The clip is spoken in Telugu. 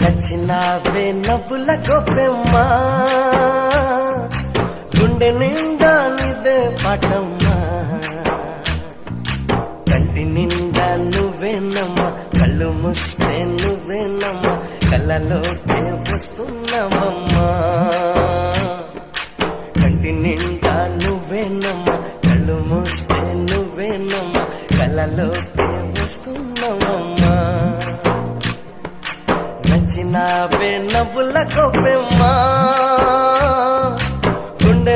నచ్చినావే నవ్వుల గొప్పెమ్మా గుండె నిండా నీదే పాటమ్మా కంటి నిండా నువ్వేనమ్మా కళ్ళు మూస్తే నువ్వేనమ్మా కళ్ళలోకే వస్తున్నావమ్మా కంటి నిండా నువ్వేనమ్మా కళ్ళు మూస్తే నువ్వేనమ్మా కళ్ళలోకే వస్తున్నావమ్మా నచ్చినావే నవ్వుల గొప్పెమ్మా గుండె